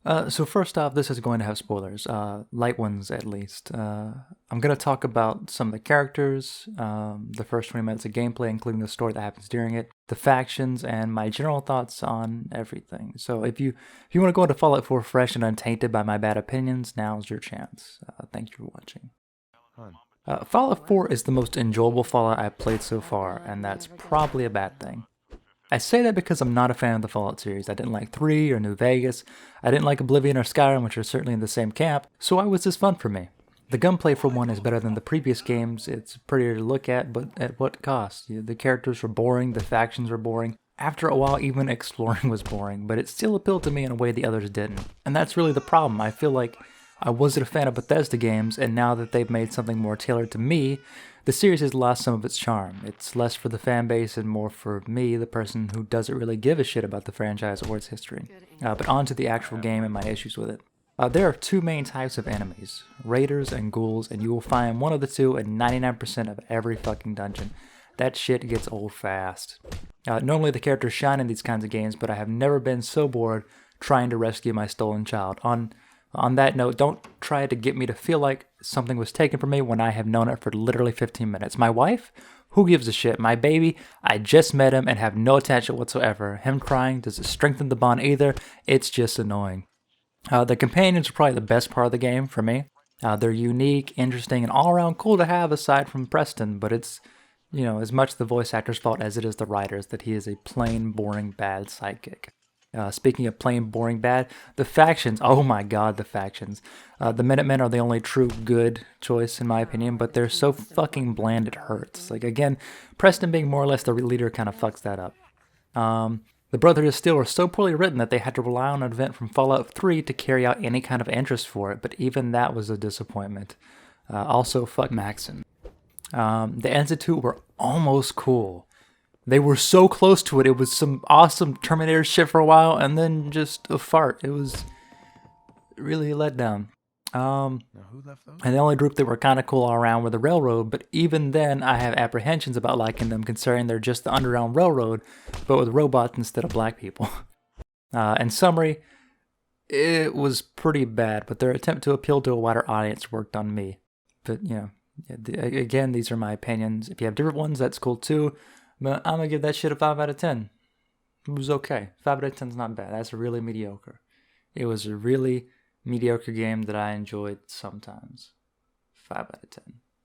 So first off, this is going to have spoilers, light ones at least. I'm going to talk about some of the characters, the first 20 minutes of gameplay, including the story that happens during it, the factions, and my general thoughts on everything. So if you want to go into Fallout 4 fresh and untainted by my bad opinions, now's your chance. Thank you for watching. Fallout 4 is the most enjoyable Fallout I've played so far, and that's probably a bad thing. I say that because I'm not a fan of the Fallout series. I didn't like 3 or New Vegas. I didn't like Oblivion or Skyrim, which are certainly in the same camp, so why was this fun for me? The gunplay for one is better than the previous games. It's prettier to look at, but at what cost? The characters were boring, the factions were boring. After a while, even exploring was boring, but it still appealed to me in a way the others didn't. And that's really the problem. I feel like I wasn't a fan of Bethesda games, and now that they've made something more tailored to me, the series has lost some of its charm. It's less for the fan base and more for me, the person who doesn't really give a shit about the franchise or its history. But on to the actual game and my issues with it. There are two main types of enemies, raiders and ghouls, and you will find one of the two in 99% of every fucking dungeon. That shit gets old fast. Normally the characters shine in these kinds of games, but I have never been so bored trying to rescue my stolen child. On that note, don't try to get me to feel like something was taken from me when I have known it for literally 15 minutes. My wife? Who gives a shit? My baby? I just met him and have no attachment whatsoever. Him crying doesn't strengthen the bond either. It's just annoying. The companions are probably the best part of the game for me. They're unique, interesting, and all around cool to have aside from Preston, but it's, as much the voice actor's fault as it is the writer's that he is a plain, boring, bad sidekick. Speaking of plain, boring, bad, the factions. Oh my god, the factions. The Minutemen are the only true good choice in my opinion, but they're so fucking bland it hurts. Like, again, Preston being more or less the leader kind of fucks that up. The Brotherhood of Steel are so poorly written that they had to rely on an event from Fallout 3 to carry out any kind of interest for it, but even that was a disappointment. Also, fuck Maxon. The Institute were almost cool. They were so close to it. It was some awesome Terminator shit for a while, and then just a fart. It was really a letdown. And the only group that were kind of cool all around were the Railroad, but even then, I have apprehensions about liking them, considering they're just the Underground Railroad, but with robots instead of black people. In summary, it was pretty bad, but their attempt to appeal to a wider audience worked on me. But, again, these are my opinions. If you have different ones, that's cool too. But I'm gonna give that shit a 5 out of 10. It was okay. 5 out of 10 is not bad. That's really mediocre. It was a really mediocre game that I enjoyed sometimes. 5 out of 10.